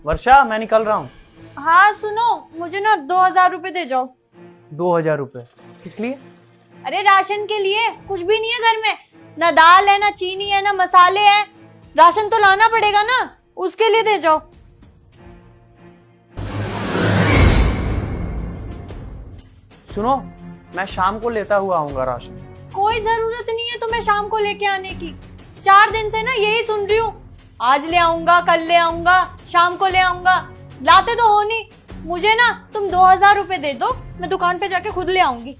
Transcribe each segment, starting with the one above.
वर्षा, मैं निकल रहा हूँ। हाँ सुनो, मुझे ना 2000 रुपए दे जाओ। 2000 रुपए किस लिए? अरे राशन के लिए, कुछ भी नहीं है घर में, ना दाल है, ना चीनी है, ना मसाले हैं। राशन तो लाना पड़ेगा ना, उसके लिए दे जाओ। सुनो, मैं शाम को लेता हुआ आऊंगा राशन। कोई जरूरत नहीं है तुम्हें शाम को लेके आने की। 4 दिन से ना यही सुन रही हूँ, आज ले आऊंगा, कल ले आऊंगा, शाम को ले आऊंगा। लाते तो हो नहीं। मुझे ना तुम 2000 रुपए दे दो, मैं दुकान पे जाके खुद ले आऊंगी।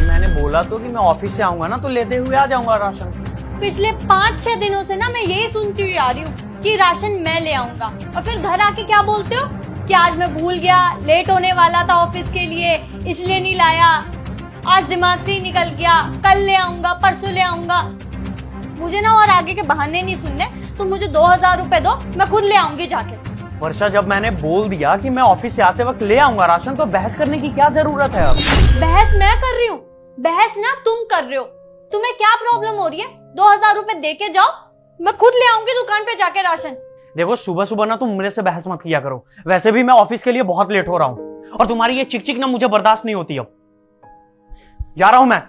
मैंने बोला तो कि मैं ऑफिस से आऊंगा ना, तो लेते हुए आ जाऊंगा राशन। पिछले 5-6 दिनों से ना मैं यही सुनती हुई आ रही हूँ कि राशन मैं ले आऊंगा, और फिर घर आके क्या बोलते हो कि आज मैं भूल गया, लेट होने वाला था ऑफिस के लिए, इसलिए नहीं लाया, आज दिमाग से ही निकल गया, कल ले आऊंगा, परसों ले आऊंगा। मुझे ना और आगे के बहाने नहीं सुनने। तुम मुझे 2000 रुपए दो, मैं खुद ले आऊंगी जाके। वर्षा, जब मैंने बोल दिया कि मैं ऑफिस से आते वक्त ले आऊंगा राशन, तो बहस करने की क्या जरूरत है अब? बहस मैं कर रही हूँ, बहस ना तुम कर रहे हो। तुम्हें क्या प्रॉब्लम हो रही है? 2000 रुपए दे के जाओ, मैं खुद ले आऊंगी दुकान पे जाके राशन। देखो, सुबह सुबह ना तुम मेरे से बहस मत किया करो। वैसे भी मैं ऑफिस के लिए बहुत लेट हो रहा हूँ, और तुम्हारी ये चिक चिक ना मुझे बर्दाश्त नहीं होती। अब जा रहा हूं मैं।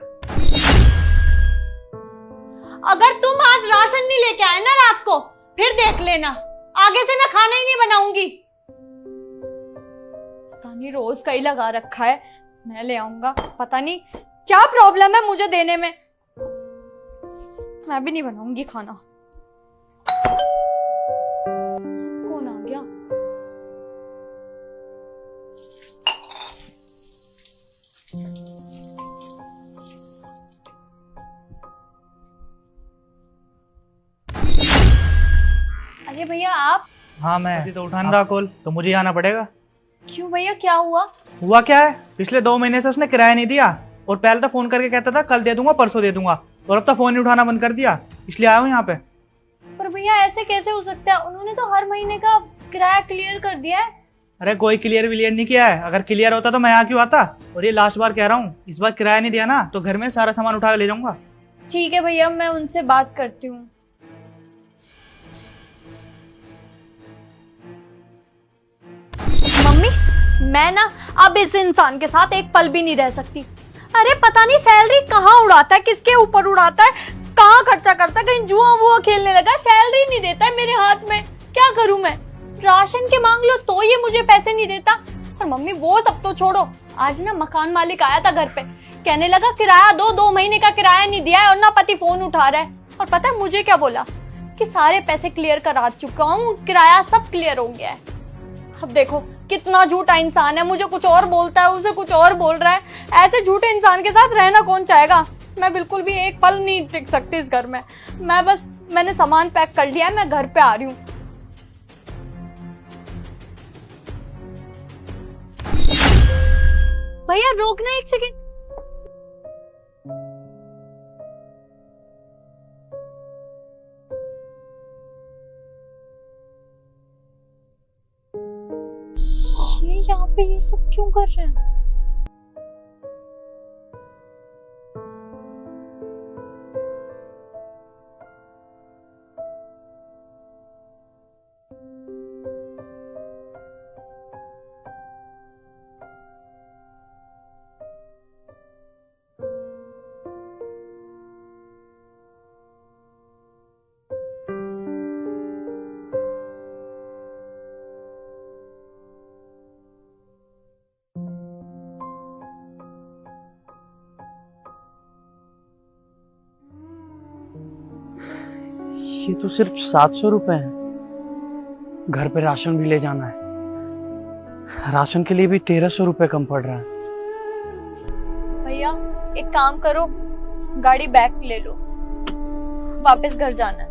अगर तुम आज राशन नहीं लेके आए ना रात को, फिर देख लेना, आगे से मैं खाना ही नहीं बनाऊंगी। पता नहीं रोज का ही लगा रखा है, मैं ले आऊंगा। पता नहीं क्या प्रॉब्लम है मुझे देने में। मैं भी नहीं बनाऊंगी खाना। कौन आ गया? अरे भैया आप? हाँ, मैं अभी तो उठान रहा कॉल, तो मुझे आना पड़ेगा। क्यों भैया, क्या हुआ? हुआ क्या है, पिछले 2 महीने से उसने किराया नहीं दिया, और पहले तो फोन करके कहता था कल दे दूंगा, परसों दे दूंगा, और अब तो फोन ही उठाना बंद कर दिया। इसलिए आया हूँ यहाँ पे। पर भैया ऐसे कैसे हो सकता है? उन्होंने तो हर महीने का किराया क्लियर कर दिया है। अरे कोई क्लियर विलियर नहीं किया है। अगर क्लियर होता तो मैं यहाँ क्यों आता। और ये लास्ट बार कह रहा हूँ, इस बार किराया नहीं दिया ना तो घर में सारा सामान उठा के ले जाऊंगा। ठीक है भैया, मैं उनसे बात करती हूँ। मम्मी, मैं ना अब इस इंसान के साथ एक पल भी नहीं रह सकती। अरे पता नहीं सैलरी कहाँ उड़ाता है, किसके ऊपर उड़ाता है, कहाँ खर्चा करता है, कहीं जुआ वुआ खेलने लगा। सैलरी नहीं देता है मेरे हाथ में, क्या करूं मैं? राशन के मांग लो तो ये मुझे पैसे नहीं देता। और मम्मी वो सब तो छोड़ो, आज ना मकान मालिक आया था घर पे, कहने लगा किराया दो, 2 महीने का किराया नहीं दिया है, और ना पति फोन उठा रहा है। और पता है मुझे क्या बोला? कि सारे पैसे क्लियर करा चुका हूँ, किराया सब क्लियर हो गया है। अब देखो कितना झूठा इंसान है, मुझे कुछ और बोलता है, उसे कुछ और बोल रहा है। ऐसे झूठे इंसान के साथ रहना कौन चाहेगा? मैं बिल्कुल भी एक पल नहीं टिक सकती इस घर में। मैंने सामान पैक कर लिया है, मैं घर पे आ रही हूँ। भैया रोकना 1 सेकेंड। ये यहाँ पे ये सब क्यों कर रहे हैं? ये तो सिर्फ 700 रुपए हैं। घर पे राशन भी ले जाना है, राशन के लिए भी 1300 रुपए कम पड़ रहा है। भैया एक काम करो, गाड़ी बैक ले लो, वापस घर जाना है।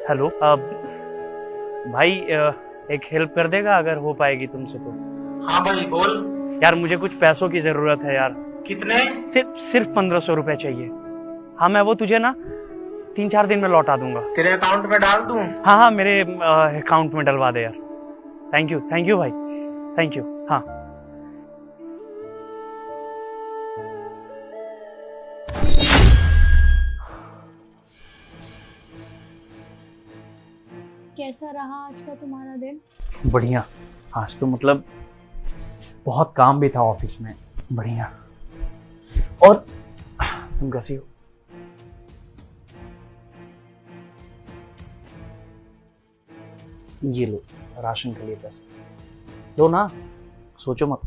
हेलो, भाई, एक हेल्प कर देगा अगर हो पाएगी तुमसे तो? हाँ भाई बोल। यार मुझे कुछ पैसों की जरूरत है यार। कितने? सिर्फ 1500 रुपए चाहिए। हाँ, मैं वो तुझे ना 3-4 दिन में लौटा दूंगा। तेरे अकाउंट में डाल दूं? हाँ हाँ, मेरे अकाउंट में डलवा दे यार। थैंक यू भाई, थैंक यू। हाँ कैसा रहा आज का तुम्हारा दिन? बढ़िया। आज तो मतलब बहुत काम भी था ऑफिस में। बढ़िया। और तुम कैसी हो? ये लो राशन के लिए पैसे, लो ना, सोचो मत।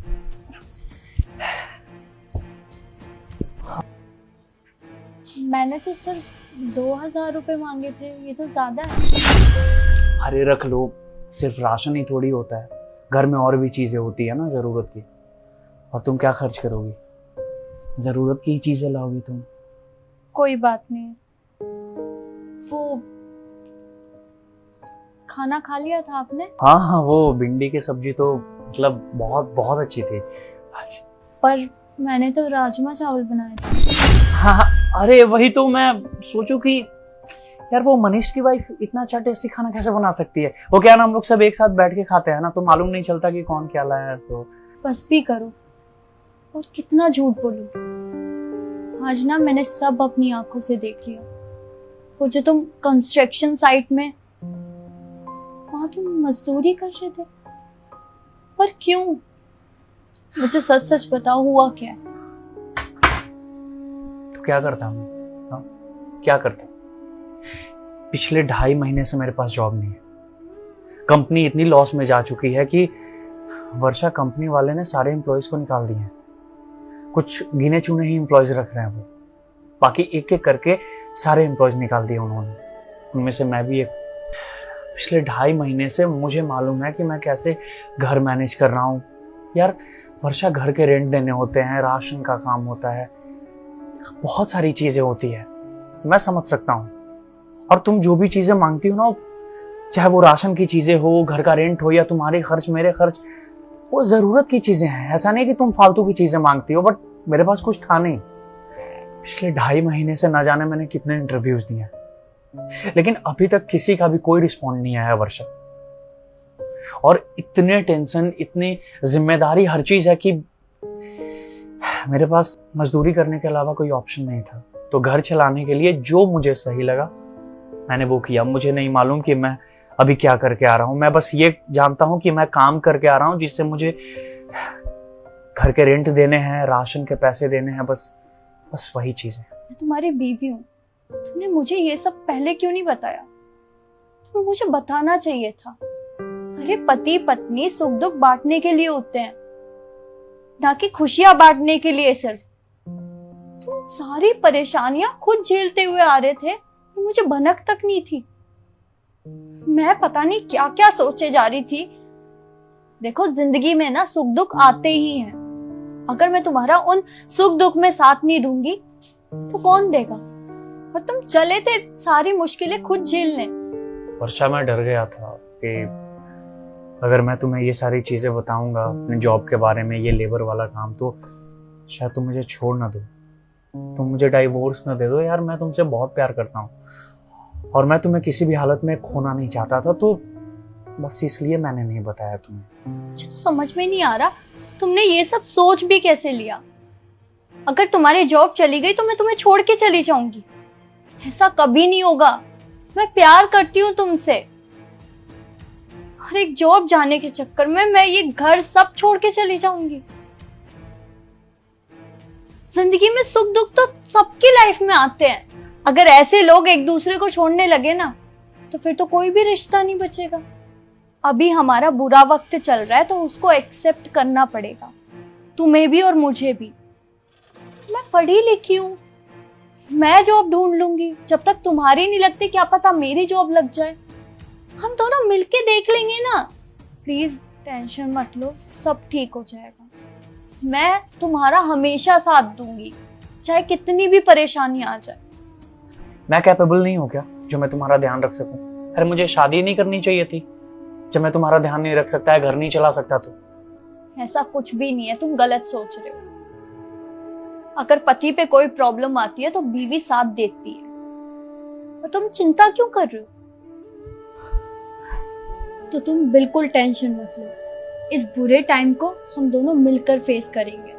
मैंने तो सिर्फ 2000 रुपए मांगे थे, ये तो ज्यादा है। अरे रख लो, सिर्फ राशन ही थोड़ी होता है, घर में और भी चीजें होती है ना जरूरत की। और तुम क्या खर्च करोगी? जरूरत की चीजें लाओगी तुम। कोई बात नहीं। वो खाना खा लिया था आपने? हाँ हाँ, वो भिंडी की सब्जी तो मतलब बहुत बहुत अच्छी थी आज। पर मैंने तो राजमा चावल बनाए थे। हाँ हाँ, अरे वही तो मैं सोचूं कि यार वो मनीष की वाइफ इतना अच्छा टेस्टी खाना कैसे बना सकती है। वो क्या ना, हम लोग सब एक साथ बैठ के खाते हैं ना, तो मालूम नहीं चलता कि कौन क्या लाया है। तो बस भी करो, और कितना झूठ बोलूं। आज ना मैंने सब अपनी आंखों से देख लिया। वो जो तुम कंस्ट्रक्शन साइट में वहां तुम मजदूरी कर रहे थे, पर क्यों? मुझे सच सच बताओ, हुआ क्या? तो क्या करता हूँ? हाँ, क्या करता? पिछले 2.5 महीने से मेरे पास जॉब नहीं है। कंपनी इतनी लॉस में जा चुकी है कि वर्षा कंपनी वाले ने सारे एम्प्लॉयज को निकाल दिए हैं। कुछ गिने चुने ही एम्प्लॉयज रख रहे हैं वो, बाकी एक एक करके सारे एम्प्लॉयज निकाल दिए उन्होंने। उनमें से मैं भी एक। पिछले 2.5 महीने से मुझे मालूम है कि मैं कैसे घर मैनेज कर रहा हूँ। यार वर्षा, घर के रेंट देने होते हैं, राशन का काम होता है, बहुत सारी चीजें होती है, मैं समझ सकता हूँ। और तुम जो भी चीजें मांगती हो ना, चाहे वो राशन की चीजें हो, घर का रेंट हो, या तुम्हारे खर्च मेरे खर्च, वो जरूरत की चीजें हैं। ऐसा नहीं कि तुम फालतू की चीजें मांगती हो, बट मेरे पास कुछ था नहीं। पिछले 2.5 महीने से न जाने मैंने कितने इंटरव्यूज दिए, लेकिन अभी तक किसी का भी कोई रिस्पॉन्ड नहीं आया वर्षा। और इतने टेंशन, इतनी जिम्मेदारी, हर चीज है कि मेरे पास मजदूरी करने के अलावा कोई ऑप्शन नहीं था। तो घर चलाने के लिए जो मुझे सही लगा मैंने वो किया। मुझे नहीं मालूम कि मैं अभी क्या करके आ रहा हूं। मैं बस ये जानता हूं कि मैं काम करके आ रहा हूं जिससे मुझे घर के रेंट देने हैं, राशन के पैसे देने हैं, बस वही चीज है। मैं तुम्हारी बीवी हूँ, तुमने मुझे ये सब पहले क्यों नहीं बताया? तुम्हें मुझे बताना चाहिए था। अरे पति पत्नी सुख दुख बांटने के लिए होते हैं, ना कि खुशियां बांटने के लिए सिर्फ। तुम सारी परेशानियां खुद झेलते हुए आ रहे थे, तो मुझे भनक तक नहीं थी। मैं पता नहीं क्या क्या सोचे जा रही थी। देखो, जिंदगी में ना सुख दुख आते ही हैं। अगर मैं तुम्हारा उन सुख दुख में साथ नहीं दूंगी तो कौन देगा? और तुम चले थे सारी मुश्किलें खुद झेलने। वर्षा, मैं डर गया था कि अगर मैं तुम्हें ये सारी चीजें बताऊंगा अपने जॉब के बारे में, ये लेबर वाला काम, तो शायद तुम मुझे छोड़ ना दो, तुम मुझे डाइवोर्स ना दे दो। यार मैं तुमसे बहुत प्यार करता हूँ और मैं तुम्हें किसी भी हालत में खोना नहीं चाहता था, तो बस इसलिए मैंने नहीं बताया तुम्हें। मुझे तो समझ में नहीं आ रहा तुमने ये सब सोच भी कैसे लिया। अगर तुम्हारी जॉब चली गई तो मैं तुम्हें छोड़ के चली जाऊंगी? ऐसा कभी नहीं होगा। मैं प्यार करती हूँ तुमसे, और एक जॉब जाने के चक्कर में मैं ये घर सब छोड़ के चली जाऊंगी? जिंदगी में सुख दुख तो सबकी लाइफ में आते हैं। अगर ऐसे लोग एक दूसरे को छोड़ने लगे ना, तो फिर तो कोई भी रिश्ता नहीं बचेगा। अभी हमारा बुरा वक्त चल रहा है तो उसको एक्सेप्ट करना पड़ेगा, तुम्हें भी और मुझे भी। मैं पढ़ी लिखी हूँ, मैं जॉब ढूंढ लूंगी। जब तक तुम्हारी नहीं लगती, क्या पता मेरी जॉब लग जाए। हम दोनों मिलके देख लेंगे ना। प्लीज टेंशन मत लो, सब ठीक हो जाएगा। मैं तुम्हारा हमेशा साथ दूंगी, चाहे कितनी भी परेशानी आ जाए। मैं कैपेबल नहीं हूँ क्या जो मैं तुम्हारा ध्यान रख सकूं? अरे मुझे शादी नहीं करनी चाहिए थी जब मैं तुम्हारा ध्यान नहीं रख सकता है, घर नहीं चला सकता? तो ऐसा कुछ भी नहीं है, तुम गलत सोच रहे हो। अगर पति पे कोई प्रॉब्लम आती है तो बीवी साथ देती है, और तुम चिंता क्यों कर रहे हो? तो तुम बिल्कुल टेंशन मत लो, इस बुरे टाइम को हम दोनों मिलकर फेस करेंगे।